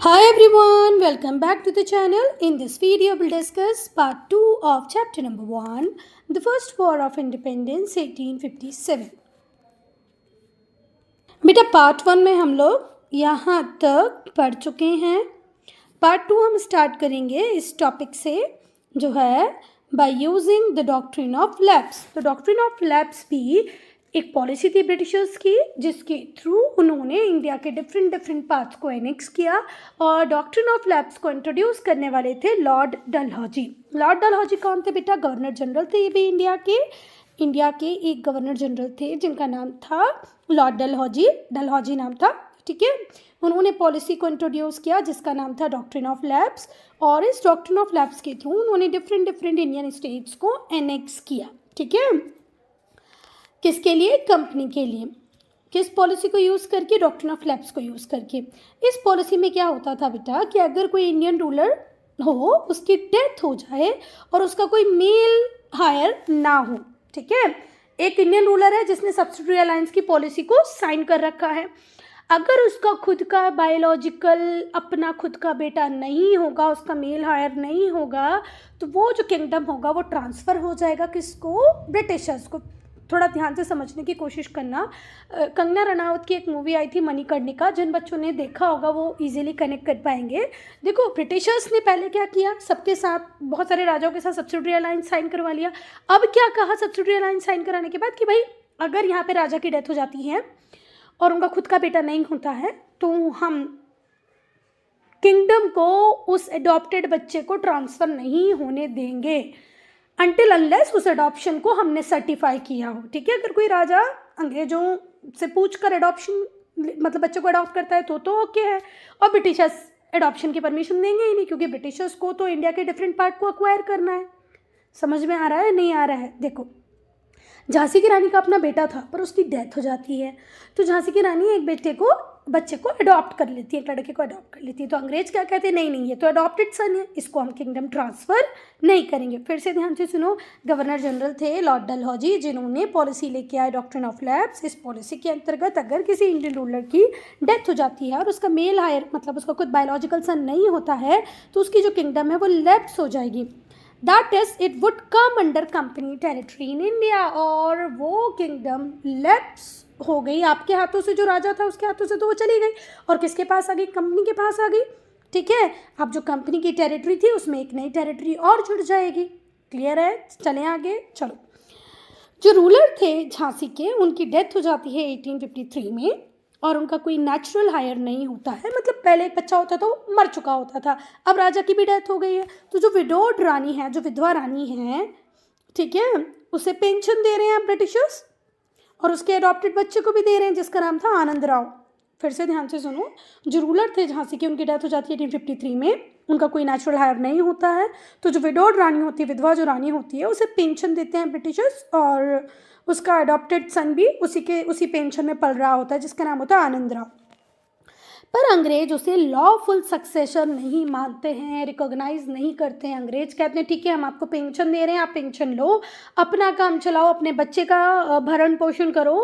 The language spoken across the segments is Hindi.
Hi everyone, welcome back to the channel. In this video, we'll discuss part 2 of chapter number 1, the First War of Independence 1857. बेटा पार्ट 1 में हम लोग यहाँ तक पढ़ चुके हैं. पार्ट 2 हम स्टार्ट करेंगे इस टॉपिक से जो है by using the doctrine of lapse. तो डॉक्ट्रिन ऑफ लैप्स भी एक पॉलिसी थी ब्रिटिशर्स की जिसके थ्रू उन्होंने इंडिया के डिफरेंट पार्ट्स को एनेक्स किया और डॉक्ट्रिन ऑफ लैप्स को इंट्रोड्यूस करने वाले थे लॉर्ड डलहौजी. लॉर्ड डलहौजी कौन थे बेटा? गवर्नर जनरल थे ये भी इंडिया के एक गवर्नर जनरल थे जिनका नाम था लॉर्ड डलहौजी नाम था. ठीक है, उन्होंने पॉलिसी को इंट्रोड्यूस किया जिसका नाम था डॉक्ट्रिन ऑफ लैप्स और इस डॉक्ट्रिन ऑफ लैप्स के थ्रू उन्होंने डिफरेंट इंडियन स्टेट्स को एनेक्स किया. ठीक है, किसके लिए? कंपनी के लिए. किस पॉलिसी को यूज़ करके? डॉक्ट्रिन ऑफ लैप्स को यूज़ करके. इस पॉलिसी में क्या होता था बेटा कि अगर कोई इंडियन रूलर हो उसकी डेथ हो जाए और उसका कोई मेल हायर ना हो. ठीक है, एक इंडियन रूलर है जिसने सब्सिडियरी अलायंस की पॉलिसी को साइन कर रखा है. अगर उसका खुद का बायोलॉजिकल अपना खुद का बेटा नहीं होगा, उसका मेल हायर नहीं होगा, तो वो जो किंगडम होगा वो ट्रांसफ़र हो जाएगा किसको? ब्रिटिशर्स को. थोड़ा ध्यान से समझने की कोशिश करना. कंगना रनावत की एक मूवी आई थी मणिकर्णिका, जिन बच्चों ने देखा होगा वो इजीली कनेक्ट कर पाएंगे. देखो ब्रिटिशर्स ने पहले क्या किया, सबके साथ बहुत सारे राजाओं के साथ सब्सिडियरी अलायंस साइन करवा लिया. अब क्या कहा सब्सिडियरी अलायंस साइन कराने के बाद कि भाई अगर यहाँ पे राजा की डेथ हो जाती है और उनका खुद का बेटा नहीं होता है तो हम किंगडम को उस एडॉप्टेड बच्चे को ट्रांसफ़र नहीं होने देंगे अनटिल अनलेस उस अडॉप्शन को हमने सर्टिफाई किया हो. ठीक है, अगर कोई राजा अंग्रेजों से पूछ कर अडॉप्शन मतलब बच्चे को अडॉप्ट करता है तो ओके है, और ब्रिटिशर्स अडॉप्शन की परमिशन देंगे ही नहीं क्योंकि ब्रिटिशर्स को तो इंडिया के डिफरेंट पार्ट को अक्वायर करना है. समझ में आ रहा है? नहीं आ रहा है? देखो, झांसी की रानी का अपना बेटा था पर उसकी डेथ हो जाती है तो झांसी की रानी एक बच्चे को अडॉप्ट कर लेती है, एक लड़के को अडॉप्ट कर लेती है. तो अंग्रेज क्या कहते हैं? नहीं ये तो अडॉप्टेड सन है, इसको हम किंगडम ट्रांसफ़र नहीं करेंगे. फिर से ध्यान से सुनो. गवर्नर जनरल थे लॉर्ड डलहौजी जिन्होंने पॉलिसी लेके आए डॉक्ट्रिन ऑफ लैप्स. इस पॉलिसी के अंतर्गत अगर किसी इंडियन रूलर की डेथ हो जाती है और उसका मेल हायर मतलब उसका खुद बायोलॉजिकल सन नहीं होता है तो उसकी जो किंगडम है वो लैप्स हो जाएगी. That is it would come under company territory in India. और वो किंगडम लैप्स हो गई आपके हाथों से, जो राजा था उसके हाथों से तो वो चली गई और किसके पास आ गई? कंपनी के पास आ गई. ठीक है, अब जो कंपनी की टेरिटरी थी उसमें एक नई टेरिटरी और जुड़ जाएगी. क्लियर है? चलें आगे. चलो, जो रूलर थे झांसी के उनकी डेथ हो जाती है 1853 में और उनका कोई नेचुरल हायर नहीं होता है. मतलब पहले एक बच्चा होता था वो मर चुका होता था, अब राजा की भी डेथ हो गई है तो जो विडोड रानी है, जो विधवा रानी है, ठीक है, उसे पेंशन दे रहे हैं ब्रिटिशर्स और उसके अडॉप्टेड बच्चे को भी दे रहे हैं जिसका नाम था आनंद राव. फिर से ध्यान से सुनो. जो रूलर थे झांसी की उनकी डेथ हो जाती है 1853 में, उनका कोई नेचुरल हायर नहीं होता है तो जो विडोड रानी होती है, विधवा जो रानी होती है, उसे पेंशन देते हैं ब्रिटिशर्स और उसका अडॉप्टेड सन भी उसी पेंशन में पल रहा होता है जिसका नाम होता है आनंद राव. पर अंग्रेज उसे लॉफुल सक्सेसर नहीं मानते हैं, रिकॉग्नाइज नहीं करते हैं. अंग्रेज कहते हैं ठीक है हम आपको पेंशन दे रहे हैं, आप पेंशन लो, अपना काम चलाओ, अपने बच्चे का भरण पोषण करो,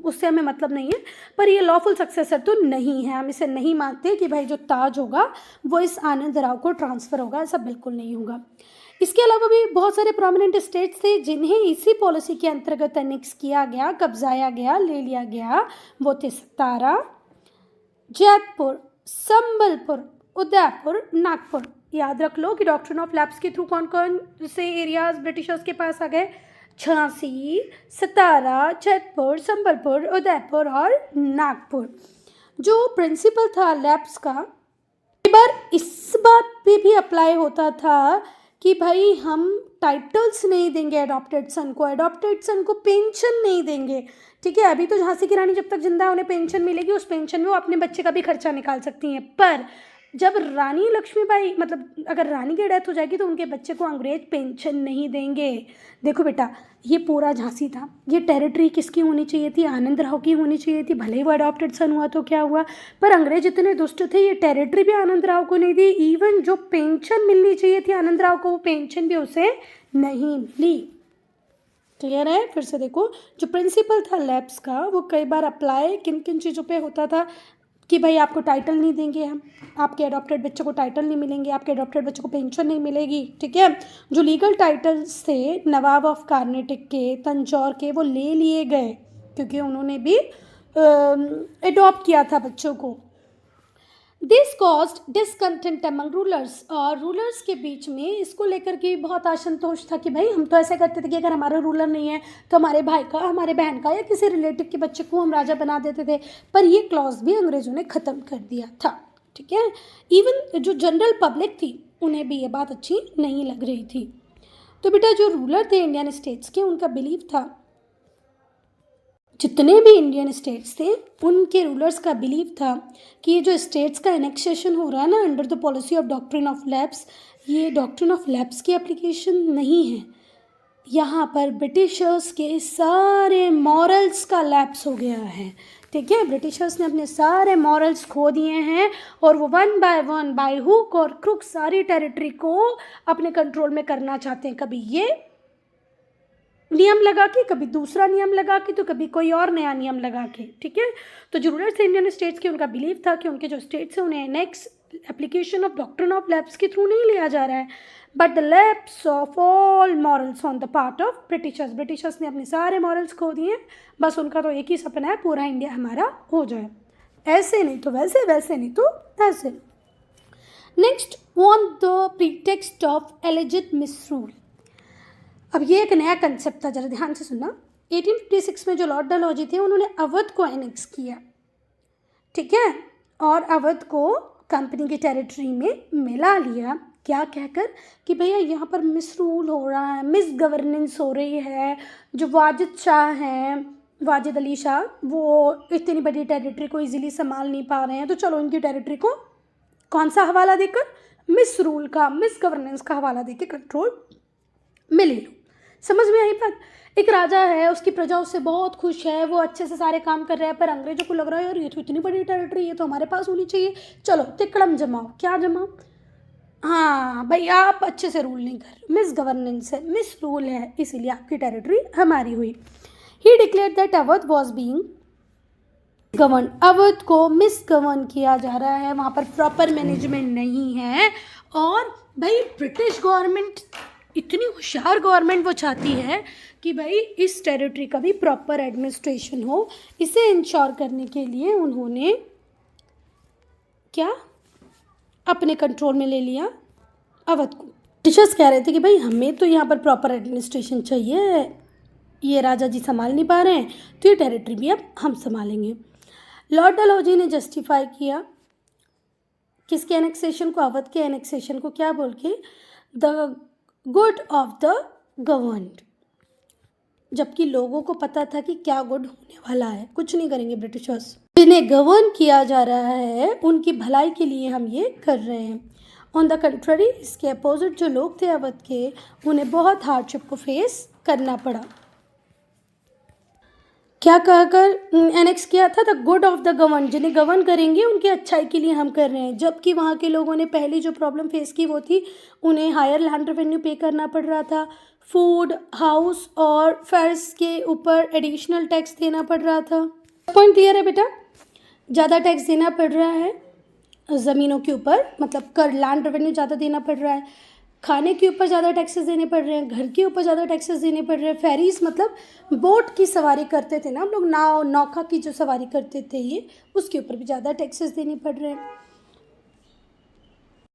उससे हमें मतलब नहीं है, पर ये लॉफुल सक्सेसर तो नहीं है, हम इसे नहीं मानते कि भाई जो ताज होगा वो इस आनंद राव को ट्रांसफ़र होगा. ऐसा बिल्कुल नहीं होगा. इसके अलावा भी बहुत सारे प्रोमिनेंट स्टेट्स थे जिन्हें इसी पॉलिसी के अंतर्गत एनेक्स किया गया, कब्जाया गया, ले लिया गया. वो थे सतारा, जैतपुर, संबलपुर, उदयपुर, नागपुर. याद रख लो कि डॉक्ट्रिन ऑफ लैप्स के थ्रू कौन कौन से एरियाज ब्रिटिशर्स के पास आ गए? झांसी, सतारा, जैतपुर, संबलपुर, उदयपुर और नागपुर. जो प्रिंसिपल था लैप्स का कई बार इस बात पे भी अप्लाई होता था कि भाई हम टाइटल्स नहीं देंगे अडॉप्टेड सन को पेंशन नहीं देंगे. ठीक है, अभी तो झांसी की रानी जब तक जिंदा है उन्हें पेंशन मिलेगी, उस पेंशन में वो अपने बच्चे का भी खर्चा निकाल सकती हैं. पर जब रानी लक्ष्मीबाई मतलब अगर रानी की डेथ हो जाएगी तो उनके बच्चे को अंग्रेज पेंशन नहीं देंगे. देखो बेटा, ये पूरा झांसी था, ये टेरिटरी किसकी होनी चाहिए थी? आनंद राव की होनी चाहिए थी. भले ही वो अडॉप्टेड सन हुआ तो क्या हुआ, पर अंग्रेज इतने दुष्ट थे, ये टेरिटरी भी आनंद राव को नहीं दी. इवन जो पेंशन मिलनी चाहिए थी आनंद राव को, वो पेंशन भी उसे नहीं मिली. क्लियर है? फिर से देखो, जो प्रिंसिपल था लैप्स का वो कई बार अप्लाई किन किन चीज़ों पे होता था कि भाई आपको टाइटल नहीं देंगे हम, आपके अडॉप्टेड बच्चे को टाइटल नहीं मिलेंगे, आपके अडॉप्टेड बच्चे को पेंशन नहीं मिलेगी, ठीक है। जो लीगल टाइटल्स थे नवाब ऑफ कार्नेटिक के, तंजौर के, वो ले लिए गए क्योंकि उन्होंने भी अडॉप्ट किया था बच्चों को। This caused discontent among rulers, और रूलर्स के बीच में इसको लेकर के बहुत असंतोष था कि भाई हम तो ऐसा करते थे कि अगर हमारा रूलर नहीं है तो हमारे भाई का, हमारे बहन का या किसी रिलेटिव के बच्चे को हम राजा बना देते थे, पर ये क्लॉज भी अंग्रेज़ों ने ख़त्म कर दिया था, ठीक है। इवन जो जनरल पब्लिक थी उन्हें भी ये बात अच्छी नहीं लग रही थी। तो बेटा जो रूलर थे इंडियन स्टेट्स के, उनका बिलीव था, जितने भी इंडियन स्टेट्स थे उनके रूलर्स का बिलीव था कि ये जो स्टेट्स का एनेक्सेशन हो रहा है ना under the policy of doctrine of lapse, ये डॉक्ट्रिन ऑफ लैप्स की एप्लीकेशन नहीं है। यहाँ पर ब्रिटिशर्स के सारे मॉरल्स का लैप्स हो गया है, ठीक है। ब्रिटिशर्स ने अपने सारे मॉरल्स खो दिए हैं और वो वन बाय हुक और क्रुक सारी टेरिटरी को अपने कंट्रोल में करना चाहते हैं, कभी ये नियम लगा के, कभी दूसरा नियम लगा के, तो कभी कोई और नया नियम लगा के, ठीक है। तो जो रूलर्स थे इंडियन स्टेट्स के, उनका बिलीव था कि उनके जो स्टेट्स हैं उन्हें next application of doctrine of lapse के थ्रू नहीं लिया जा रहा है, but the lapse of all morals on the part of Britishers. Britishers ने अपने सारे मॉरल्स खो दिए, बस उनका तो एक ही सपना है, पूरा इंडिया हमारा हो जाए, ऐसे नहीं तो वैसे, वैसे नहीं तो ऐसे। Next, on the pretext of alleged misrule. अब ये एक नया कंसेप्ट था, जरा ध्यान से सुनना। 1856 में जो लॉर्ड डलहौजी थे उन्होंने अवध को एनेक्स किया, ठीक है, और अवध को कंपनी की टेरिटरी में मिला लिया, क्या कहकर कि भैया यहाँ पर मिसरूल हो रहा है, मिस गवर्नेंस हो रही है। जो वाजिद शाह हैं, वाजिद अली शाह, वो इतनी बड़ी टेरिटरी को इजीली संभाल नहीं पा रहे हैं, तो चलो इनकी टेरिटरी को कौन सा हवाला देकर, मिसरूल का, मिस गवर्नेंस का हवाला देकर कंट्रोल में ले लो। समझ में आई बात। एक राजा है, उसकी प्रजा उससे बहुत खुश है, वो अच्छे से सारे काम कर रहा है, पर अंग्रेजों को लग रहा है यार ये तो इतनी बड़ी टेरिटरी, ये तो हमारे पास होनी चाहिए, चलो तिकड़म जमाओ। क्या जमाओ? हाँ भाई, आप अच्छे से रूल नहीं कर रहे, मिस गवर्नेंस है, मिस रूल है, इसीलिए आपकी टेरिटरी हमारी हुई। ही declared that Awadh was being govern, Awadh को मिस गवर्न किया जा रहा है, वहाँ पर प्रॉपर मैनेजमेंट नहीं है। और भाई ब्रिटिश गवर्नमेंट इतनी होशियार गवर्नमेंट, वो चाहती है कि भाई इस टेरिटरी का भी प्रॉपर एडमिनिस्ट्रेशन हो। इसे इंश्योर करने के लिए उन्होंने क्या अपने कंट्रोल में ले लिया अवध को। ब्रिटिशर्स कह रहे थे कि भाई हमें तो यहाँ पर प्रॉपर एडमिनिस्ट्रेशन चाहिए, ये राजा जी संभाल नहीं पा रहे हैं, तो ये टेरिटरी भी अब हम संभालेंगे। लॉर्ड डलहौजी ने जस्टिफाई किया किसके एनेक्सेशन को, अवध के एनेक्सेशन को, क्या बोल के, the good of the governed. जबकि लोगों को पता था कि क्या गुड होने वाला है, कुछ नहीं करेंगे ब्रिटिशर्स, जिन्हें गवर्न किया जा रहा है उनकी भलाई के लिए हम ये कर रहे हैं। ऑन द कंट्ररी, इसके अपोजिट जो लोग थे अवध के, उन्हें बहुत हार्डशिप को फेस करना पड़ा। क्या कहकर एनेक्स किया था? The good of the govern, जिन्हें गवर्न करेंगे उनकी अच्छाई के लिए हम कर रहे हैं। जबकि वहाँ के लोगों ने पहली जो प्रॉब्लम फेस की वो थी उन्हें हायर लैंड रेवेन्यू पे करना पड़ रहा था, फूड, हाउस और फेयर्स के ऊपर एडिशनल टैक्स देना पड़ रहा था। पॉइंट क्लियर है बेटा? ज़्यादा टैक्स देना पड़ रहा है ज़मीनों के ऊपर, मतलब कर लैंड रेवेन्यू ज़्यादा देना पड़ रहा है, खाने के ऊपर ज़्यादा टैक्सेस देने पड़ रहे हैं, घर के ऊपर ज़्यादा टैक्सेस देने पड़ रहे हैं। फेरीज मतलब बोट की सवारी करते थे ना हम लोग, नाव नौका की जो सवारी करते थे ये, उसके ऊपर भी ज़्यादा टैक्सेस देने पड़ रहे हैं।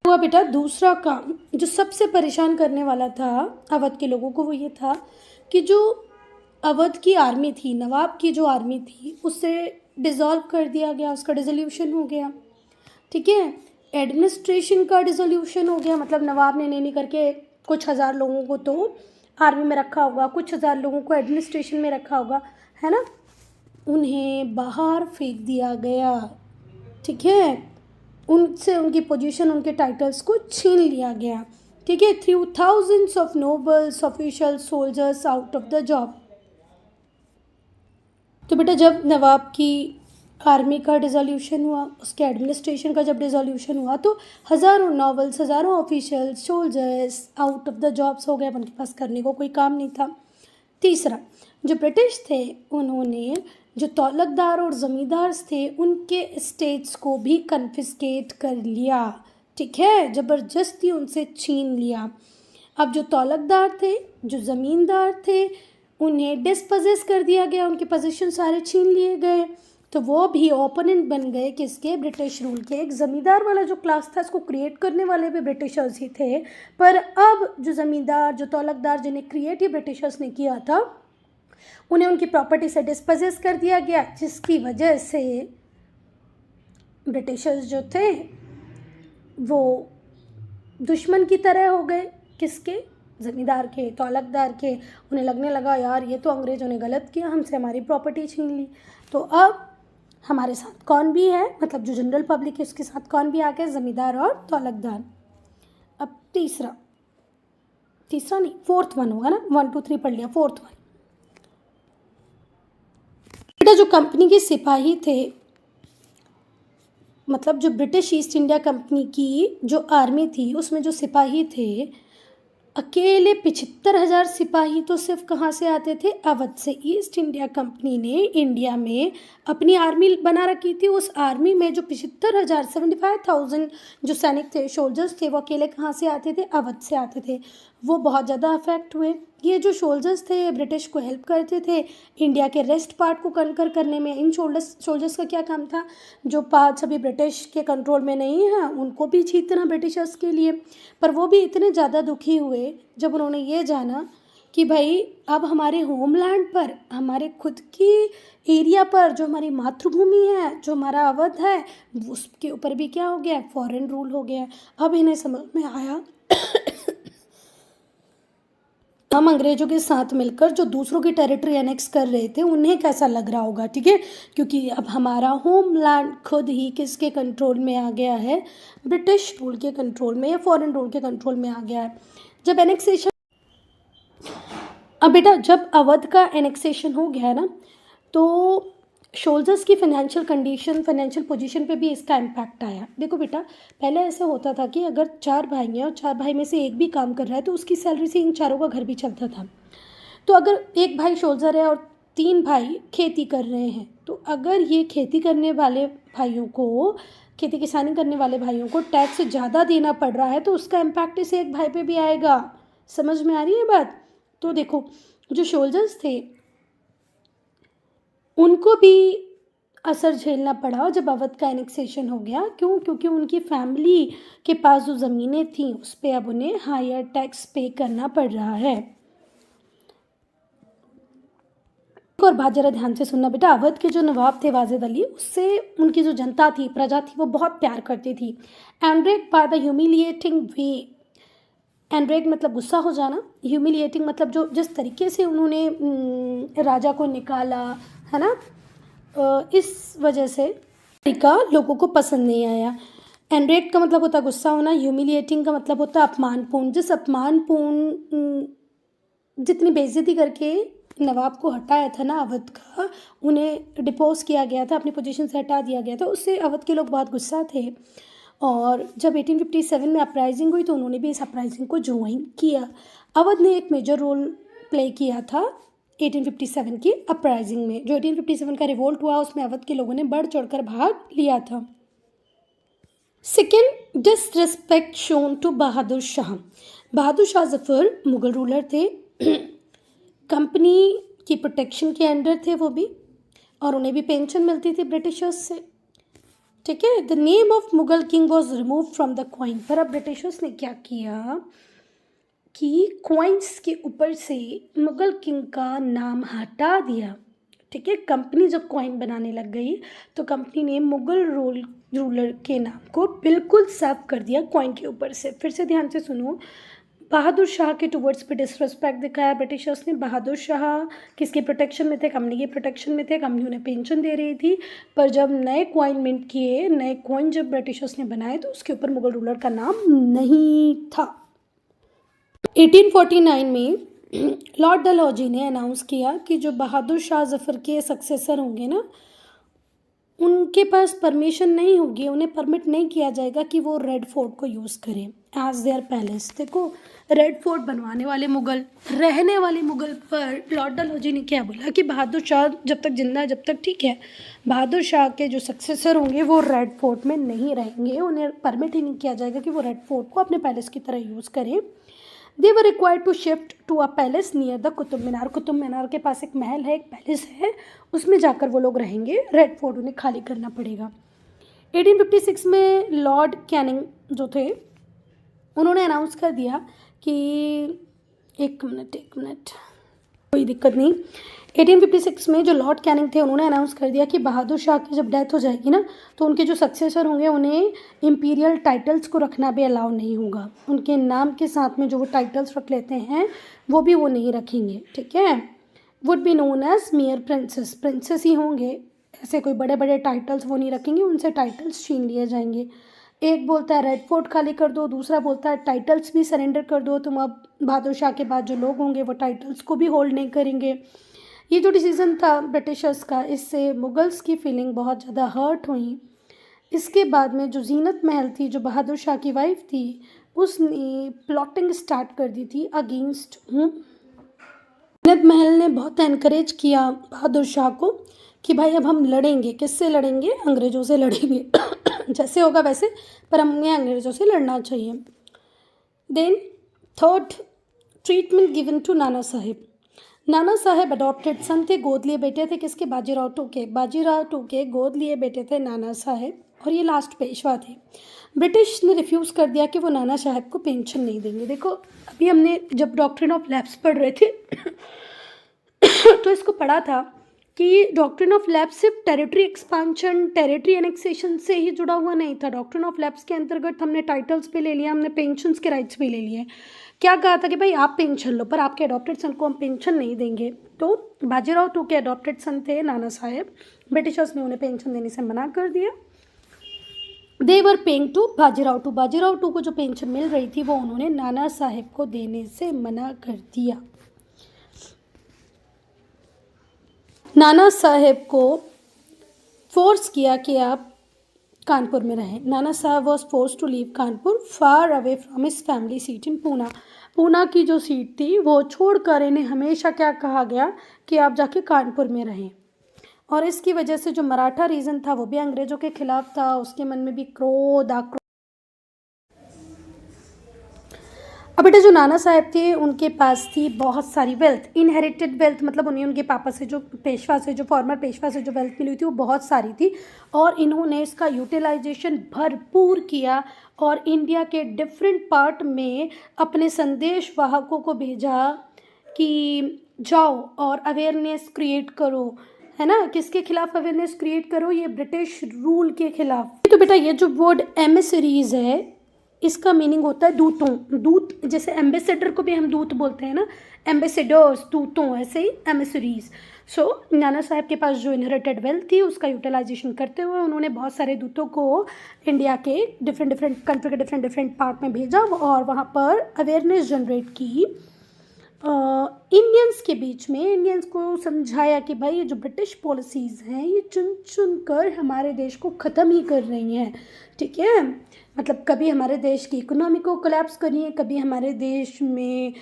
हुआ बेटा दूसरा काम जो सबसे परेशान करने वाला था अवध के लोगों को, वो ये था कि जो अवध की आर्मी थी, नवाब की जो आर्मी थी, उससे डिज़ोल्व कर दिया गया, उसका डिसोल्यूशन हो गया, ठीक है। एडमिनिस्ट्रेशन का डिसोल्यूशन हो गया, मतलब नवाब ने नहीं करके कुछ हज़ार लोगों को तो आर्मी में रखा होगा, कुछ हज़ार लोगों को एडमिनिस्ट्रेशन में रखा होगा, है ना, उन्हें बाहर फेंक दिया गया, ठीक है। उनसे उनकी पोजीशन, उनके टाइटल्स को छीन लिया गया, ठीक है। Through thousands of nobles, officials, soldiers out of the job. तो बेटा जब नवाब की आर्मी का डिसोल्यूशन हुआ, उसके एडमिनिस्ट्रेशन का जब डिसोल्यूशन हुआ, तो हज़ारों नॉवल्स, हज़ारों officials, soldiers out of the jobs हो गए, उनके पास करने को कोई काम नहीं था। तीसरा, जो ब्रिटिश थे उन्होंने जो तौलकदार और ज़मींदार थे उनके एस्टेट्स को भी कन्फिस्केट कर लिया, ठीक है, ज़बरदस्ती उनसे छीन लिया। अब जो तौलकदार थे, जो ज़मींदार थे, उन्हें डिस्पोजेस कर दिया गया, उनके पोजीशन सारे छीन लिए गए। तो वो भी ओपोनेंट बन गए किसके? ब्रिटिश रूल के। एक ज़मींदार वाला जो क्लास था इसको क्रिएट करने वाले भी ब्रिटिशर्स ही थे, पर अब जो ज़मींदार, जो तौलकदार जिन्हें क्रिएट ही ब्रिटिशर्स ने किया था, उन्हें उनकी प्रॉपर्टी से डिस्पोजेस कर दिया गया, जिसकी वजह से ब्रिटिशर्स जो थे वो दुश्मन की तरह हो गए। किसके? ज़मींदार के, तौलकदार के। उन्हें लगने लगा यार ये तो अंग्रेज़ों ने गलत किया, हमसे हमारी प्रॉपर्टी छीन ली। तो अब हमारे साथ कौन भी है, मतलब जो जनरल पब्लिक है उसके साथ कौन भी आ गए? ज़मींदार और तौलकदार। अब तीसरा नहीं, फोर्थ वन होगा ना, 1 2 3 पढ़ लिया, फोर्थ वन। बेटा जो कंपनी के सिपाही थे, मतलब जो ब्रिटिश ईस्ट इंडिया कंपनी की जो आर्मी थी उसमें जो सिपाही थे, अकेले 75,000 सिपाही तो सिर्फ कहाँ से आते थे? अवध से। ईस्ट इंडिया कंपनी ने इंडिया में अपनी आर्मी बना रखी थी। उस आर्मी में जो 75,000 75,000 जो सैनिक थे, सोल्जर्स थे, वो अकेले कहाँ से आते थे? अवध से आते थे। वो बहुत ज़्यादा अफेक्ट हुए। ये जो सोल्जर्स थे ब्रिटिश को हेल्प करते थे इंडिया के रेस्ट पार्ट को कनकर करने में। इन सोल्जर्स का क्या काम था? जो पार्ट्स अभी ब्रिटिश के कंट्रोल में नहीं हैं उनको भी जीतना ब्रिटिशर्स के लिए। पर वो भी इतने ज़्यादा दुखी हुए जब उन्होंने ये जाना कि भाई अब हमारे होमलैंड पर, हमारे खुद की एरिया पर, जो हमारी मातृभूमि है, जो हमारा अवध है, उसके ऊपर भी क्या हो गया? फॉरेन रूल हो गया। अब इन्हें समझ में आया हम अंग्रेजों के साथ मिलकर जो दूसरों की टेरिटरी एनेक्स कर रहे थे उन्हें कैसा लग रहा होगा, ठीक है, क्योंकि अब हमारा होमलैंड खुद ही किसके कंट्रोल में आ गया है? ब्रिटिश रूल के कंट्रोल में या फॉरेन रूल के कंट्रोल में आ गया है। जब एनेक्सेशन, अब बेटा जब अवध का एनेक्सेशन हो गया ना, तो सोल्जर्स की फाइनेंशियल कंडीशन, फाइनेंशियल पोजीशन पे भी इसका इम्पैक्ट आया। देखो बेटा, पहले ऐसा होता था कि अगर 4 भाई हैं और 4 भाई में से एक भी काम कर रहा है तो उसकी सैलरी से इन चारों का घर भी चलता था। तो अगर एक भाई सोल्जर है और 3 भाई खेती कर रहे हैं, तो अगर ये खेती करने वाले भाइयों को, खेती किसानी करने वाले भाइयों को टैक्स ज़्यादा देना पड़ रहा है तो उसका इम्पैक्ट इस एक भाई पे भी आएगा। समझ में आ रही है बात? तो देखो जो सोल्जर्स थे उनको भी असर झेलना पड़ा जब अवध का एनेक्सेशन हो गया। क्यों? क्योंकि उनकी फैमिली के पास जो ज़मीनें थीं उस पर अब उन्हें हायर टैक्स पे करना पड़ रहा है। एक और बात जरा ध्यान से सुनना बेटा, अवध के जो नवाब थे वाजिद अली, उससे उनकी जो जनता थी, प्रजा थी, वो बहुत प्यार करती थी। एंड्रेड बाय द ह्यूमिलिएटिंग वे, एंड्रेड मतलब गुस्सा हो जाना, ह्यूमिलिएटिंग मतलब जो जिस तरीके से उन्होंने राजा को निकाला है ना, इस वजह से तरीका लोगों को पसंद नहीं आया। एंड्रेड का मतलब होता गुस्सा होना, ह्यूमिलिएटिंग का मतलब होता अपमानपूर्ण। जिस अपमानपूर्ण, जितनी बेइज्जती करके नवाब को हटाया था ना अवध का, उन्हें डिपोज किया गया था, अपनी पोजीशन से हटा दिया गया था, उससे अवध के लोग बहुत गुस्सा थे। और जब 1857 में अपराइजिंग हुई तो उन्होंने भी इस अपराइजिंग को ज्वाइन किया। अवध ने एक मेजर रोल प्ले किया था 1857 की अपराइजिंग में। जो 1857 का रिवोल्ट हुआ उसमें अवध के लोगों ने बढ़ चढ़कर भाग लिया था। Second, disrespect shown to Bahadur Shah. Bahadur Shah Zafar Mughal ruler थे, कंपनी की प्रोटेक्शन के अंडर थे वो भी, और उन्हें भी पेंशन मिलती थी ब्रिटिशर्स से, ठीक है। The name of Mughal king was remove from the coin. पर अब ब्रिटिशर्स ने क्या किया कि कॉइन्स के ऊपर से मुगल किंग का नाम हटा दिया, ठीक है। कंपनी जब कॉइन बनाने लग गई तो कंपनी ने मुगल रूलर के नाम को बिल्कुल साफ कर दिया कॉइन के ऊपर से। फिर से ध्यान से सुनो, बहादुर शाह के टुवर्ड्स पे डिसरिस्पेक्ट दिखाया ब्रिटिशर्स ने। बहादुर शाह किसके प्रोटेक्शन में थे? कंपनी के प्रोटेक्शन में थे, कंपनी उन्हें पेंशन दे रही थी। पर जब नए कॉइन मिंट किए, नए कॉइन जब ब्रिटिशर्स ने बनाए तो उसके ऊपर मुगल रूलर का नाम नहीं था। 1849 में लॉर्ड डलहौजी ने अनाउंस किया कि जो बहादुर शाह जफर के सक्सेसर होंगे ना, उनके पास परमिशन नहीं होगी, उन्हें परमिट नहीं किया जाएगा कि वो रेड फोर्ट को यूज़ करें एज देयर पैलेस। देखो रेड फोर्ट बनवाने वाले मुग़ल, रहने वाले मुग़ल पर लॉर्ड डलहौजी ने क्या बोला कि बहादुर शाह जब तक जिंदा है, जब तक ठीक है, बहादुर शाह के जो सक्सेसर होंगे वो रेड फोर्ट में नहीं रहेंगे, उन्हें परमिट ही नहीं किया जाएगा कि वो रेड फोर्ट को अपने पैलेस की तरह यूज़ करें। They were required to shift to a palace near the Qutub Minar. Qutub Minar के पास एक महल है, एक पैलेस है, उसमें जाकर वो लोग रहेंगे। रेड फोर्ट उन्हें खाली करना पड़ेगा। 1856 में लॉर्ड कैनिंग जो थे उन्होंने अनाउंस कर दिया कि एक मिनट कोई दिक्कत नहीं। 1856 में जो लॉर्ड कैनिंग थे उन्होंने अनाउंस कर दिया कि बहादुर शाह की जब डेथ हो जाएगी ना, तो उनके जो सक्सेसर होंगे उन्हें इम्पीरियल टाइटल्स को रखना भी अलाउ नहीं होगा। उनके नाम के साथ में जो वो टाइटल्स रख लेते हैं वो भी वो नहीं रखेंगे, ठीक है। Would be known as mere princes, princes ही होंगे, ऐसे कोई बड़े बड़े टाइटल्स वो नहीं रखेंगे, उनसे टाइटल्स छीन लिए जाएंगे। एक बोलता है रेड फोर्ट खाली कर दो, दूसरा बोलता है टाइटल्स भी सरेंडर कर दो, तुम अब बहादुर शाह के बाद जो लोग होंगे वो टाइटल्स को भी होल्ड नहीं करेंगे। ये जो डिसीज़न था ब्रिटिशर्स का, इससे मुगल्स की फीलिंग बहुत ज़्यादा हर्ट हुई। इसके बाद में जो जीनत महल थी, जो बहादुर शाह की वाइफ थी, उसने प्लॉटिंग स्टार्ट कर दी थी अगेंस्ट हूँ। जीनत महल ने बहुत एनकरेज किया बहादुर शाह को कि भाई अब हम लड़ेंगे, किससे लड़ेंगे, अंग्रेज़ों से लड़ेंगे जैसे होगा वैसे, पर हमें अंग्रेज़ों से लड़ना चाहिए। Then third, treatment given to Nana Sahib. Nana Saheb adopted सन थे, गोद लिए बेटे थे किसके, बाजीराव टू के। बाजीराव टू के गोद लिए बेटे थे नाना साहेब, और ये लास्ट पेशवा थे। ब्रिटिश ने रिफ्यूज़ कर दिया कि वो नाना साहेब को पेंशन नहीं देंगे। देखो अभी हमने जब डॉक्ट्रिन ऑफ लैप्स पढ़ रहे थे तो इसको पढ़ा था कि डॉक्ट्रिन ऑफ लैप्स सिर्फ टेरिटरी एक्सपांशन, टेरिटरी एनेक्सेशन से ही जुड़ा हुआ नहीं था। डॉक्ट्रिन ऑफ लैप्स के अंतर्गत हमने टाइटल्स भी ले लिया, हमने पेंशन्स के राइट्स भी ले लिए। क्या कहा था कि भाई आप पेंशन लो, पर आपके अडॉप्टेड सन को हम पेंशन नहीं देंगे। तो बाजीराव टू के अडॉप्टेड सन थे नाना साहेब, ब्रिटिशर्स ने उन्हें पेंशन देने से मना कर दिया। They were paying to Bajirao two, Bajirao two को जो पेंशन मिल रही थी वो उन्होंने नाना साहेब को देने से मना कर दिया। नाना साहेब को फोर्स किया कि आप कानपुर में रहें। Nana Sahab was force to leave Kanpur far away from his family seat in Poona. Poona की जो सीट थी वो छोड़कर इन्हें हमेशा क्या कहा गया कि आप जाके कानपुर में रहें। और इसकी वजह से जो मराठा रीजन था वो भी अंग्रेज़ों के खिलाफ था, उसके मन में भी क्रोध आक्रोश। अब बेटा जो नाना साहब थे उनके पास थी बहुत सारी वेल्थ, इनहेरिटेड वेल्थ, मतलब उन्हें उनके पापा से जो पेशवा से, जो फॉर्मर पेशवा से जो वेल्थ मिली हुई थी वो बहुत सारी थी, और इन्होंने इसका यूटिलाइजेशन भरपूर किया और इंडिया के डिफरेंट पार्ट में अपने संदेश वाहकों को भेजा कि जाओ और अवेयरनेस क्रिएट करो, है ना, किसके खिलाफ अवेयरनेस क्रिएट करो, ये ब्रिटिश रूल के खिलाफ। तो बेटा ये जो वर्ड एमिसरीज है इसका मीनिंग होता है दूतों, दूत, जैसे एम्बेसडर को भी हम दूत बोलते हैं ना, एम्बेसडर्स दूतों, ऐसे ही एमिसरीज। सो नाना साहब के पास जो इनहेरिटेड वेल्थ थी उसका यूटिलाइजेशन करते हुए उन्होंने बहुत सारे दूतों को इंडिया के डिफरेंट कंट्री के डिफरेंट पार्ट में भेजा और वहाँ पर अवेयरनेस जनरेट की। इंडियंस के बीच में इंडियंस को समझाया कि भाई ये जो ब्रिटिश पॉलिसीज़ हैं ये चुन चुन कर हमारे देश को ख़त्म ही कर रही हैं, ठीक है। मतलब कभी हमारे देश की इकोनॉमी को कोलैप्स कर रही हैं, कभी हमारे देश में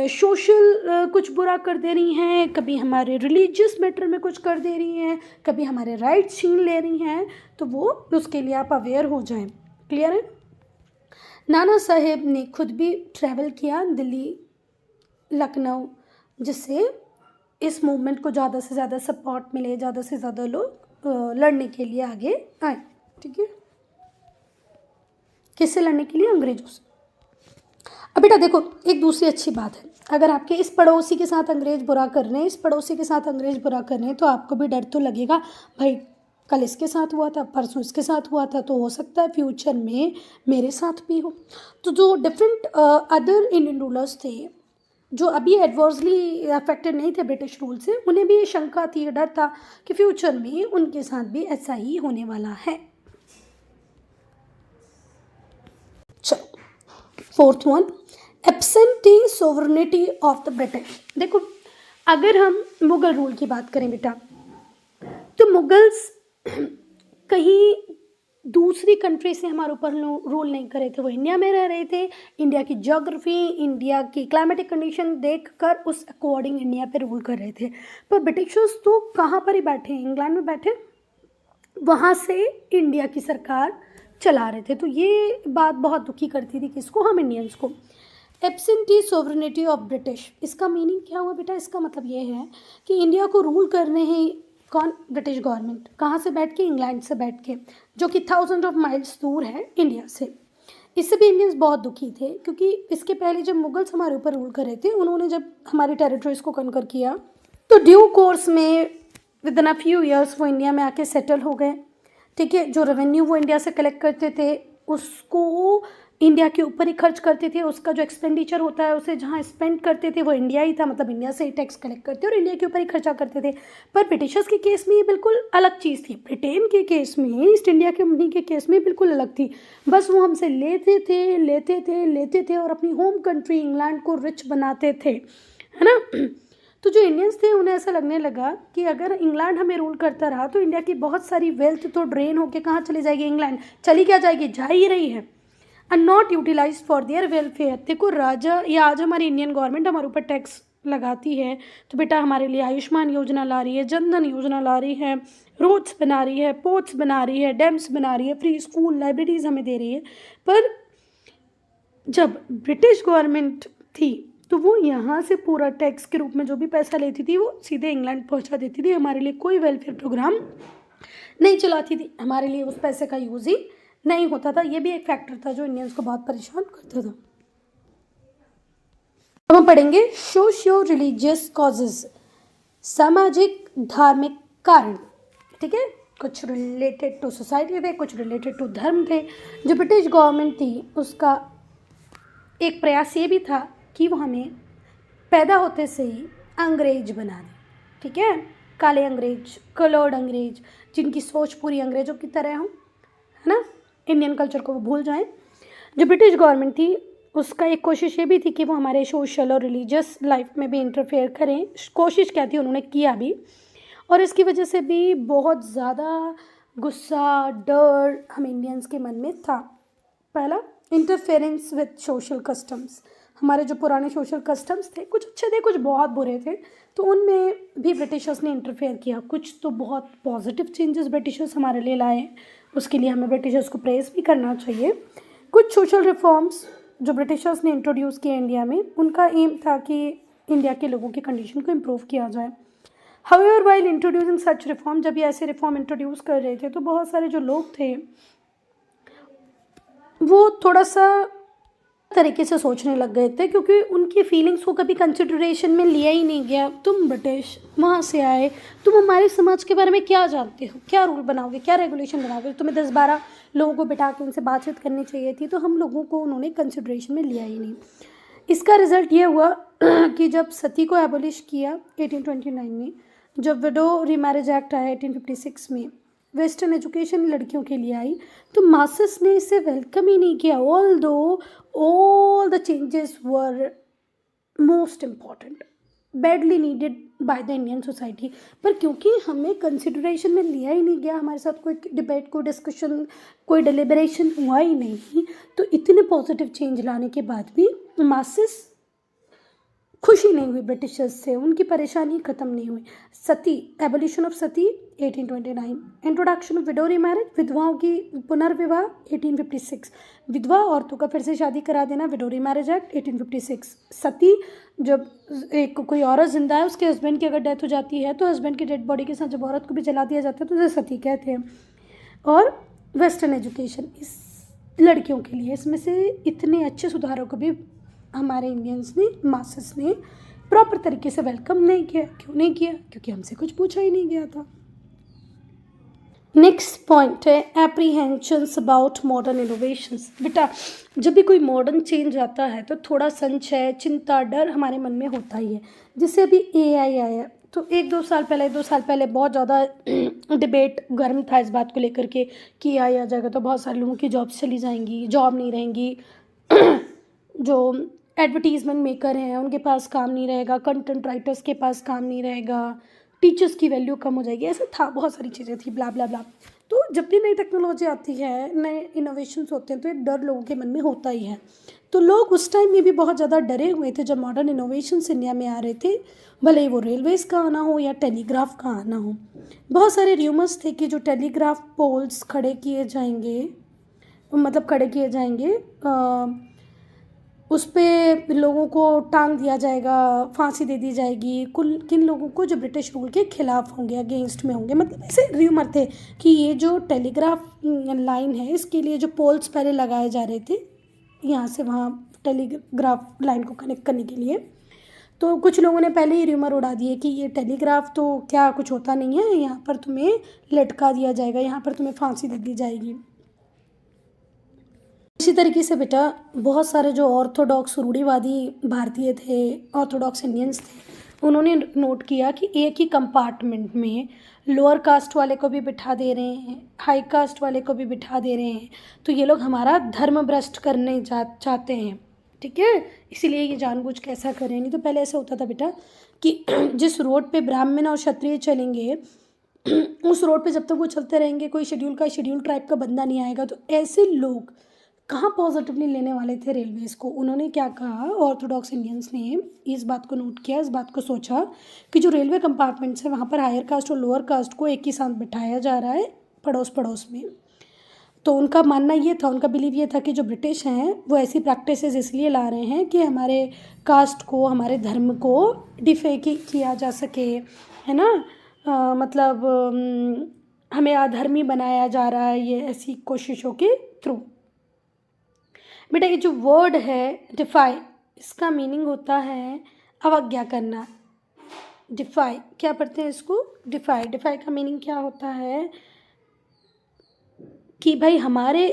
सोशल कुछ बुरा कर दे रही हैं, कभी हमारे रिलीजियस मैटर में कुछ कर दे रही हैं, कभी हमारे राइट्स छीन ले रही हैं। तो वो उसके लिए आप अवेयर हो जाएं। क्लियर है। नाना साहेब ने खुद भी ट्रैवल किया दिल्ली, लखनऊ, जिससे इस मूवमेंट को ज़्यादा से ज़्यादा सपोर्ट मिले, ज़्यादा से ज़्यादा लोग लड़ने के लिए आगे आए, ठीक है। किससे लड़ने के लिए? अंग्रेज़ों से। अब बेटा देखो एक दूसरी अच्छी बात है, अगर आपके इस पड़ोसी के साथ अंग्रेज़ बुरा कर रहे हैं, इस पड़ोसी के साथ अंग्रेज़ बुरा कर रहे हैं, तो आपको भी डर तो लगेगा, भाई कल इसके साथ हुआ था, परसों इसके साथ हुआ था, तो हो सकता है फ्यूचर में मेरे साथ भी हो। तो जो डिफरेंट अदर इंडियन रूलर्स थे जो अभी एडवर्सली अफेक्टेड नहीं थे ब्रिटिश रूल से, उन्हें भी ये शंका थी, डर था कि फ्यूचर में उनके साथ भी ऐसा ही होने वाला है। चलो fourth one, absentee sovereignty of the British. देखो अगर हम मुग़ल रूल की बात करें बेटा, तो मुगल्स कहीं दूसरी कंट्री से हमारे ऊपर रूल नहीं कर रहे थे, वो इंडिया में रह रहे थे। इंडिया की ज्योग्राफी, इंडिया की क्लाइमेटिक कंडीशन देखकर उस अकॉर्डिंग इंडिया पे रूल कर रहे थे। पर ब्रिटिशर्स तो कहाँ पर ही बैठे हैं, इंग्लैंड में बैठे, वहाँ से इंडिया की सरकार चला रहे थे। तो ये बात बहुत दुखी करती थी किसको, हम इंडियंस को। एब्सेंटी सोवरेनिटी ऑफ ब्रिटिश, इसका मीनिंग क्या हुआ बेटा? इसका मतलब ये है कि इंडिया को रूल कर रहे हैं कौन? British government. कहाँ से बैठ के? इंग्लैंड से बैठ के, जो कि थाउजेंड ऑफ माइल्स दूर है इंडिया से। इससे भी इंडियंस बहुत दुखी थे, क्योंकि इसके पहले जब मुगल्स हमारे ऊपर रूल कर रहे थे, उन्होंने जब हमारी टेरिटरीज को कनकर किया तो ड्यू कोर्स में with in a few years वो इंडिया में आके सेटल हो गए। ठीक है, जो रेवेन्यू वो इंडिया से कलेक्ट करते थे उसको इंडिया के ऊपर ही खर्च करते थे। उसका जो एक्सपेंडिचर होता है उसे जहाँ स्पेंड करते थे वो इंडिया ही था, मतलब इंडिया से ही टैक्स कलेक्ट करते और इंडिया के ऊपर ही खर्चा करते थे। पर ब्रिटिशर्स के केस में ये बिल्कुल अलग चीज़ थी। ब्रिटेन के केस में, ईस्ट इंडिया कंपनी के केस में बिल्कुल अलग थी। बस वो हमसे लेते थे और अपनी होम कंट्री इंग्लैंड को रिच बनाते थे, है ना। तो जो इंडियंस थे उन्हें ऐसा लगने लगा कि अगर इंग्लैंड हमें रूल करता रहा तो इंडिया की बहुत सारी वेल्थ तो ड्रेन होके कहाँ चली जाएगी? इंग्लैंड चली क्या जाएगी? जा ही रही है। And not utilize for their welfare. देखो राजा या आज हमारी इंडियन गवर्नमेंट हमारे ऊपर टैक्स लगाती है, तो बेटा हमारे लिए आयुष्मान योजना ला रही है, जनधन योजना ला रही है, रोड्स बना रही है, पोर्ट्स बना रही है, डैम्स बना रही है, फ्री स्कूल लाइब्रेरीज हमें दे रही है। पर जब ब्रिटिश गवर्नमेंट थी तो वो यहाँ से पूरा टैक्स के रूप में जो भी पैसा लेती थी वो सीधे इंग्लैंड पहुँचा देती थी। हमारे लिए कोई वेलफेयर प्रोग्राम नहीं चलाती थी, हमारे लिए उस पैसे का यूज़ ही नहीं होता था। ये भी एक फैक्टर था जो इंडियंस को बहुत परेशान करता था। अब हम पढ़ेंगे सोशियो रिलीजियस कॉजेज, सामाजिक धार्मिक कारण। ठीक है, कुछ रिलेटेड टू सोसाइटी थे, कुछ रिलेटेड टू धर्म थे। जो ब्रिटिश गवर्नमेंट थी उसका एक प्रयास ये भी था कि वो हमें पैदा होते से ही अंग्रेज बना दे। ठीक है, काले अंग्रेज, कलर्ड अंग्रेज, जिनकी सोच पूरी अंग्रेजों की तरह हो, है ना, इंडियन कल्चर को वो भूल जाएं। जो ब्रिटिश गवर्नमेंट थी उसका एक कोशिश ये भी थी कि वो हमारे सोशल और रिलीजियस लाइफ में भी इंटरफेयर करें। कोशिश क्या थी, उन्होंने किया भी, और इसकी वजह से भी बहुत ज़्यादा गुस्सा, डर हम इंडियंस के मन में था। पहला, इंटरफेरेंस विद सोशल कस्टम्स। हमारे जो पुराने सोशल कस्टम्स थे, कुछ अच्छे थे कुछ बहुत बुरे थे, तो उनमें भी ब्रिटिशर्स ने इंटरफेयर किया। कुछ तो बहुत पॉजिटिव चेंजेस ब्रिटिशर्स हमारे लिए लाए, उसके लिए हमें ब्रिटिशर्स को प्रेज़ भी करना चाहिए। कुछ सोशल रिफॉर्म्स जो ब्रिटिशर्स ने इंट्रोड्यूस किए इंडिया में, उनका एम था कि इंडिया के लोगों की कंडीशन को इम्प्रूव किया जाए। हाउएवर व्हाइल इंट्रोड्यूसिंग सच रिफॉर्म, जब ये ऐसे रिफॉर्म इंट्रोड्यूस कर रहे थे तो बहुत सारे जो लोग थे वो थोड़ा सा तरीके से सोचने लग गए थे, क्योंकि उनकी फीलिंग्स को कभी कंसिडरेशन में लिया ही नहीं गया। तुम ब्रिटिश वहाँ से आए, तुम हमारे समाज के बारे में क्या जानते हो, क्या रूल बनाओगे, क्या रेगुलेशन बनाओगे? तुम्हें 10-12 लोगों को बिठा के उनसे बातचीत करनी चाहिए थी, तो हम लोगों को उन्होंने कंसिडरेशन में लिया ही नहीं। इसका रिजल्ट ये हुआ कि जब सती को एबोलिश किया 1829 में, जब विडो रीमैरिज एक्ट आया 1856 में, वेस्टर्न एजुकेशन लड़कियों के लिए आई, तो मासेस ने इसे वेलकम ही नहीं किया। Although all the changes were most important, badly needed by the Indian society, पर क्योंकि हमें कंसिडरेशन में लिया ही नहीं गया, हमारे साथ कोई डिबेट, कोई डिस्कशन, कोई डिलिबरेशन हुआ ही नहीं, तो इतने पॉजिटिव चेंज लाने के बाद भी मासेस खुशी नहीं हुई ब्रिटिशर्स से, उनकी परेशानी ख़त्म नहीं हुई। Sati, abolition of sati 1829, introduction of widow remarriage, विधवाओं की पुनर्विवाह 1856, विधवा औरतों का फिर से शादी करा देना, विडो रीमैरिज एक्ट 1856। सती, जब एक कोई औरत जिंदा है, उसके हस्बैंड की अगर डेथ हो जाती है तो हस्बैंड की डेड बॉडी के साथ जब औरत को भी जला दिया जाता है तो उसे सती कहते हैं। और वेस्टर्न एजुकेशन, इस लड़कियों के लिए, इसमें से इतने अच्छे सुधारों को भी हमारे इंडियंस ने, मासेस ने प्रॉपर तरीके से वेलकम नहीं किया। क्यों नहीं किया? क्योंकि हमसे कुछ पूछा ही नहीं गया था। नेक्स्ट पॉइंट है एप्रीहेंशंस अबाउट मॉडर्न इनोवेशंस। बेटा जब भी कोई मॉडर्न चेंज आता है तो थोड़ा संशय, चिंता, डर हमारे मन में होता ही है। जैसे अभी AI आया तो 1-2 साल पहले बहुत ज़्यादा डिबेट गर्म था इस बात को लेकर के कि AI आ जाएगा तो बहुत सारे लोगों की जॉब्स चली जाएंगी, जॉब नहीं रहेंगी, जो एडवर्टीज़मेंट मेकर हैं उनके पास काम नहीं रहेगा, कंटेंट राइटर्स के पास काम नहीं रहेगा, टीचर्स की वैल्यू कम हो जाएगी, ऐसा था, बहुत सारी चीज़ें थी, ब्ला ब्ला ब्ला। तो जब भी नई टेक्नोलॉजी आती है, नए इनोवेशंस होते हैं, तो एक डर लोगों के मन में होता ही है। तो लोग उस टाइम में भी बहुत ज़्यादा डरे हुए थे जब मॉडर्न इनोवेशंस इंडिया में आ रहे थे, भले ही वो रेलवेज़ का आना हो या टेलीग्राफ का आना हो। बहुत सारे र्यूमर्स थे कि जो टेलीग्राफ पोल्स खड़े किए जाएंगे, मतलब खड़े किए जाएंगे, उस पर लोगों को टांग दिया जाएगा, फांसी दे दी जाएगी, कुल किन लोगों को जो ब्रिटिश रूल के खिलाफ होंगे, अगेंस्ट में होंगे। मतलब ऐसे र्यूमर थे कि ये जो टेलीग्राफ लाइन है, इसके लिए जो पोल्स पहले लगाए जा रहे थे यहाँ से वहाँ टेलीग्राफ लाइन को कनेक्ट करने के लिए, तो कुछ लोगों ने पहले ही र्यूमर उड़ा दिए कि ये टेलीग्राफ तो क्या कुछ होता नहीं है, यहाँ पर तुम्हें लटका दिया जाएगा, यहाँ पर तुम्हें फांसी दे दी जाएगी। इसी तरीके से बेटा बहुत सारे जो ऑर्थोडॉक्स रूढ़िवादी भारतीय थे, ऑर्थोडॉक्स इंडियंस थे, उन्होंने नोट किया कि एक ही कंपार्टमेंट में लोअर कास्ट वाले को भी बिठा दे रहे हैं, हाई कास्ट वाले को भी बिठा दे रहे हैं, तो ये लोग हमारा धर्म भ्रष्ट करने चाहते हैं। ठीक है, इसीलिए ये जानबूझ के ऐसा कर रहे हैं। नहीं तो पहले ऐसा होता था बेटा कि जिस रोड पे ब्राह्मण और क्षत्रिय चलेंगे, उस रोड पे जब तक वो चलते रहेंगे, कोई शेड्यूल ट्राइब का बंदा नहीं आएगा। तो ऐसे लोग कहाँ पॉजिटिवली लेने वाले थे रेलवेज़ को। उन्होंने क्या कहा, ऑर्थोडॉक्स इंडियंस ने इस बात को नोट किया, इस बात को सोचा कि जो रेलवे कंपार्टमेंट्स है वहाँ पर हायर कास्ट और लोअर कास्ट को एक ही साथ बिठाया जा रहा है पड़ोस में। तो उनका मानना ये था, उनका बिलीव ये था कि जो ब्रिटिश हैं वो ऐसी प्रैक्टिसेस इसलिए ला रहे हैं कि हमारे कास्ट को, हमारे धर्म को डिफे किया जा सके, है ना। मतलब हमें अधर्मी बनाया जा रहा है ये ऐसी कोशिशों के थ्रू। बेटा ये जो वर्ड है डिफाई, इसका मीनिंग होता है अवज्ञा करना। डिफाई क्या पढ़ते हैं इसको, डिफाई का मीनिंग क्या होता है कि भाई हमारे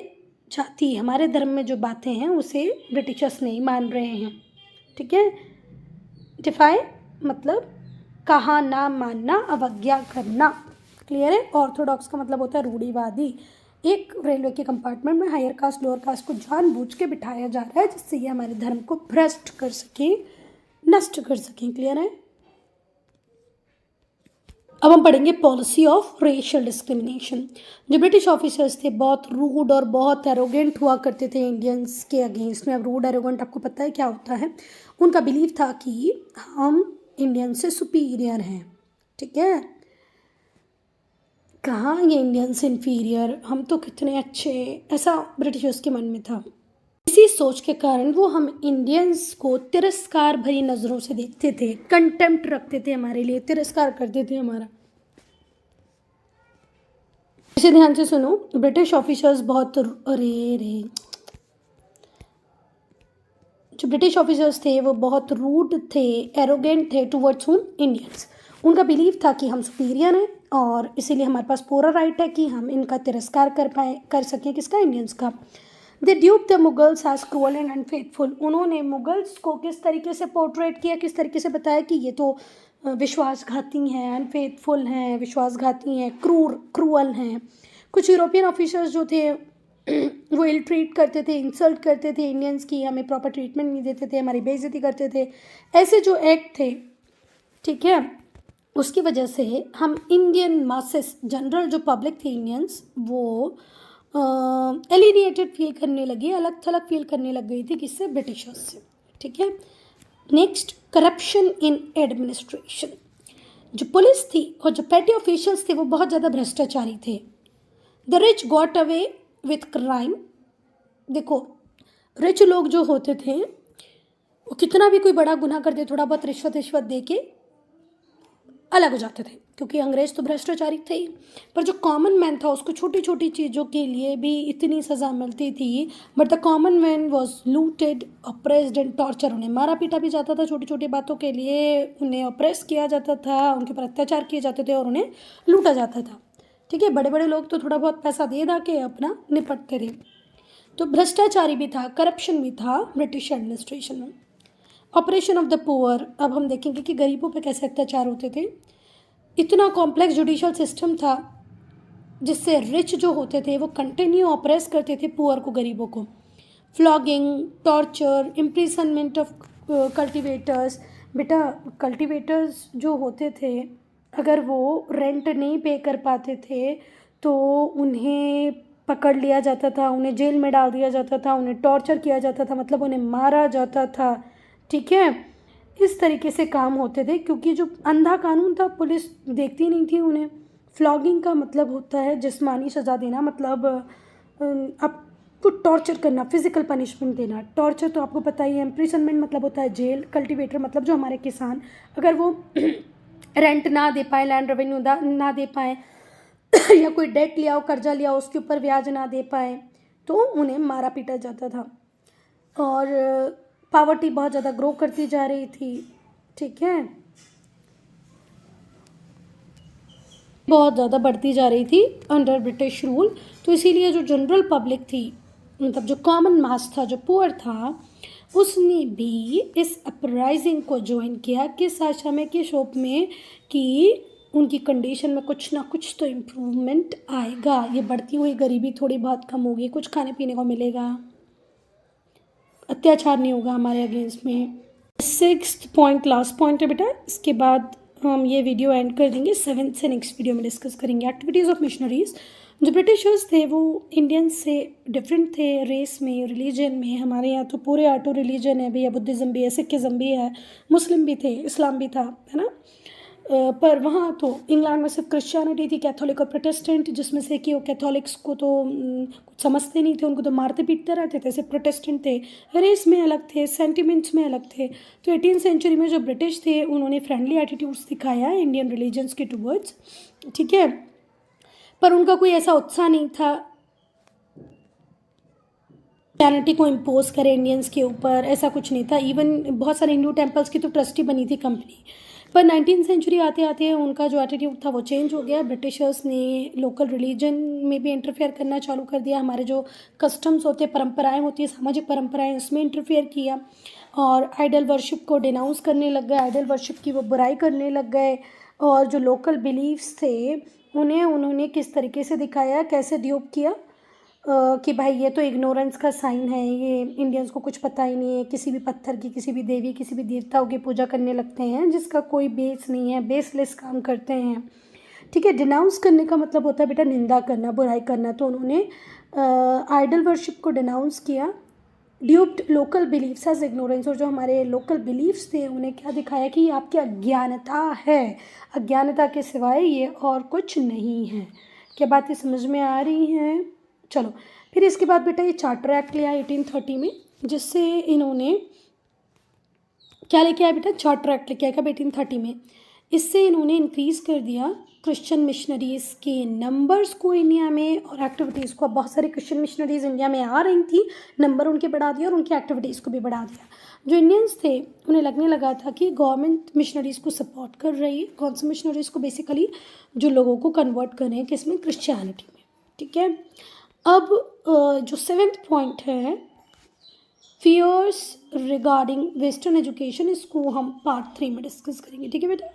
जाति, हमारे धर्म में जो बातें हैं उसे ब्रिटिशर्स नहीं मान रहे हैं। ठीक है, डिफाई मतलब कहा ना मानना, अवज्ञा करना। क्लियर है। ऑर्थोडॉक्स का मतलब होता है रूढ़िवादी। एक रेलवे के कंपार्टमेंट में हायर कास्ट लोअर कास्ट को जानबूझ के बिठाया जा रहा है जिससे ये हमारे धर्म को भ्रष्ट कर सकें, नष्ट कर सकें। क्लियर है। अब हम पढ़ेंगे पॉलिसी ऑफ रेशियल डिस्क्रिमिनेशन। जो ब्रिटिश ऑफिसर्स थे बहुत रूड और बहुत एरोगेंट हुआ करते थे इंडियंस के अगेंस्ट में। अब रूड एरोगेंट आपको पता है क्या होता है। उनका बिलीव था कि हम इंडियन से सुपीरियर हैं। ठीक है, कहाँ ये इंडियन से इन्फीरियर, हम तो कितने अच्छे, ऐसा ब्रिटिशर्स के मन में था। इसी सोच के कारण वो हम इंडियंस को तिरस्कार भरी नज़रों से देखते थे, कंटेम्प्ट रखते थे, हमारे लिए तिरस्कार करते थे हमारा। इसे ध्यान से सुनो। ब्रिटिश ऑफिसर्स बहुत जो ब्रिटिश ऑफिसर्स थे वो बहुत रूड थे, एरोगेंट थे टुवर्ड्स इंडियंस। उनका बिलीव था कि हम सुपीरियर हैं और इसीलिए हमारे पास पूरा राइट है कि हम इनका तिरस्कार कर सकें। किसका, इंडियंस का। They dupe the Mughals as cruel and unfaithful. उन्होंने मुगल्स को किस तरीके से पोर्ट्रेट किया, किस तरीके से बताया कि ये तो विश्वासघाती हैं, अनफेथफुल हैं, विश्वासघाती हैं, क्रूअल हैं। कुछ यूरोपियन ऑफिसर्स जो थे वो इल ट्रीट करते थे, इंसल्ट करते थे इंडियंस की, हमें प्रॉपर ट्रीटमेंट नहीं देते थे, हमारी बेइज्जती करते थे। ऐसे जो एक्ट थे, ठीक है, उसकी वजह से हम इंडियन मासेस, जनरल जो पब्लिक थी इंडियंस, वो एलिनेटेड फील करने लगी, अलग थलग फील करने लग गई थी किससे, ब्रिटिशर्स से। ठीक है। Next, corruption in administration. जो पुलिस थी और जो पेटी ऑफिशियल्स थे वो बहुत ज़्यादा भ्रष्टाचारी थे। The rich got away with crime. देखो रिच लोग जो होते थे वो कितना भी कोई बड़ा गुनाह कर दे, थोड़ा बहुत रिश्वत दे के अलग हो जाते थे, क्योंकि अंग्रेज तो भ्रष्टाचारी थे ही। पर जो कॉमन मैन था उसको छोटी छोटी चीज़ों के लिए भी इतनी सज़ा मिलती थी। But the common man was looted, oppressed and torture. उन्हें मारा पीटा भी जाता था छोटी छोटी बातों के लिए, उन्हें ऑप्रेस किया जाता था, उनके ऊपर अत्याचार किए जाते थे और उन्हें लूटा जाता था। ठीक है, बड़े बड़े लोग तो थोड़ा बहुत पैसा दे दा के अपना निपटते थे। तो भ्रष्टाचारी भी था, करप्शन भी था ब्रिटिश एडमिनिस्ट्रेशन में। Operation of the poor. अब हम देखेंगे कि गरीबों पे कैसे अत्याचार होते थे। इतना कॉम्प्लेक्स जुडिशल सिस्टम था जिससे रिच जो होते थे वो कंटिन्यू ऑपरेस करते थे पुअर को, गरीबों को। Flogging, torture, imprisonment of cultivators. बेटा कल्टिवेटर्स जो होते थे अगर वो रेंट नहीं पे कर पाते थे तो उन्हें पकड़ लिया जाता था, उन्हें जेल में डाल दिया जाता था, उन्हें टॉर्चर किया जाता था, मतलब उन्हें मारा जाता था। ठीक है, इस तरीके से काम होते थे, क्योंकि जो अंधा कानून था पुलिस देखती नहीं थी उन्हें। फ्लॉगिंग का मतलब होता है जिस्मानी सज़ा देना, मतलब आपको टॉर्चर करना, फिजिकल पनिशमेंट देना। टॉर्चर तो आपको पता ही है। इम्प्रिजनमेंट मतलब होता है जेल। कल्टीवेटर मतलब जो हमारे किसान, अगर वो रेंट ना दे पाए, लैंड रेवेन्यू ना दे पाए या कोई डेट लिया हो, कर्जा लिया हो, उसके ऊपर ब्याज ना दे पाए, तो उन्हें मारा पीटा जाता था। और पावर्टी बहुत ज़्यादा ग्रो करती जा रही थी। ठीक है, बहुत ज़्यादा बढ़ती जा रही थी अंडर ब्रिटिश रूल। तो इसीलिए जो जनरल पब्लिक थी, मतलब जो कॉमन मास था, जो पुअर था, उसने भी इस अपराइजिंग को ज्वाइन किया। किस आशा में, किस होप में कि उनकी कंडीशन में कुछ ना कुछ तो इम्प्रूवमेंट आएगा, ये बढ़ती हुई गरीबी थोड़ी बहुत कम होगी, कुछ खाने पीने को मिलेगा, अत्याचार नहीं होगा हमारे अगेंस्ट में। 6th पॉइंट लास्ट पॉइंट है बेटा, इसके बाद हम ये वीडियो एंड कर देंगे। 7th से नेक्स्ट वीडियो में डिस्कस करेंगे। Activities of missionaries. जो ब्रिटिशर्स थे वो इंडियंस से डिफरेंट थे, रेस में, रिलीजन में। हमारे यहाँ तो पूरे आटो रिलीजन है भैया, बुद्धिज़्म भी है, सिखिज़्म भी है, मुस्लिम भी थे, इस्लाम भी था, है ना। पर वहाँ तो इंग्लैंड में सिर्फ क्रिश्चियनिटी थी, कैथोलिक और प्रोटेस्टेंट, जिसमें से कि वो कैथोलिक्स को तो कुछ समझते नहीं थे, उनको तो मारते पीटते रहते थे। सिर्फ प्रोटेस्टेंट थे, रेस में अलग थे, सेंटिमेंट्स में अलग थे। तो 18th सेंचुरी में जो ब्रिटिश थे उन्होंने फ्रेंडली एटीट्यूड्स दिखाया इंडियन रिलीजन्स के टूवर्ड्स। ठीक है, पर उनका कोई ऐसा उत्साह नहीं था क्रिश्चियनिटी को इम्पोज करे इंडियंस के ऊपर, ऐसा कुछ नहीं था। इवन बहुत सारे हिंदू टेम्पल्स की तो ट्रस्टी बनी थी कंपनी। पर 19th सेंचुरी आते आते उनका जो एटीट्यूड था वो चेंज हो गया। ब्रिटिशर्स ने लोकल रिलीजन में भी इंटरफेयर करना चालू कर दिया। हमारे जो कस्टम्स होते, परंपराएं होती है, सामाजिक परंपराएं, उसमें इंटरफेयर किया और आइडल वर्शिप को डिनाउंस करने लग गए, आइडल वर्शिप की वो बुराई करने लग गए। और जो लोकल बिलीव्स थे उन्हें उन्होंने किस तरीके से दिखाया, कैसे ड्यूप किया कि भाई ये तो इग्नोरेंस का साइन है, ये इंडियंस को कुछ पता ही नहीं है, किसी भी पत्थर की, किसी भी देवी, किसी भी देवताओं की पूजा करने लगते हैं जिसका कोई बेस नहीं है, बेसलेस काम करते हैं। ठीक है, डिनाउंस करने का मतलब होता है बेटा निंदा करना, बुराई करना। तो उन्होंने आइडल वर्शिप को डिनाउंस किया, duped local beliefs as ignorance. और जो हमारे लोकल बिलीव्स थे उन्हें क्या दिखाया कि ये आपकी अज्ञानता है, अज्ञानता के सिवाय ये और कुछ नहीं है। क्या बातें समझ में आ रही हैं? चलो, फिर इसके बाद बेटा ये चार्टर एक्ट लिया 1830 में, जिससे इन्होंने क्या लेके आया बेटा, चार्टर एक्ट लेके आया कब, 1830 में। इससे इन्होंने इंक्रीज़ कर दिया क्रिश्चियन मिशनरीज़ के नंबर्स को इंडिया में और एक्टिविटीज़ को। अब बहुत सारे क्रिश्चियन मिशनरीज़ इंडिया में आ रही थी, नंबर उनके बढ़ा दिया और उनकी एक्टिविटीज़ को भी बढ़ा दिया। जो इंडियंस थे उन्हें लगने लगा था कि गवर्नमेंट मिशनरीज़ को सपोर्ट कर रही है। कौन सी मिशनरीज़ को? बेसिकली जो लोगों को कन्वर्ट कर रहे हैं, किसमें? क्रिश्चियनिटी में। ठीक है, अब जो 7th पॉइंट है, फियर्स रिगार्डिंग वेस्टर्न एजुकेशन, इसको हम पार्ट 3 में डिस्कस करेंगे। ठीक है बेटा।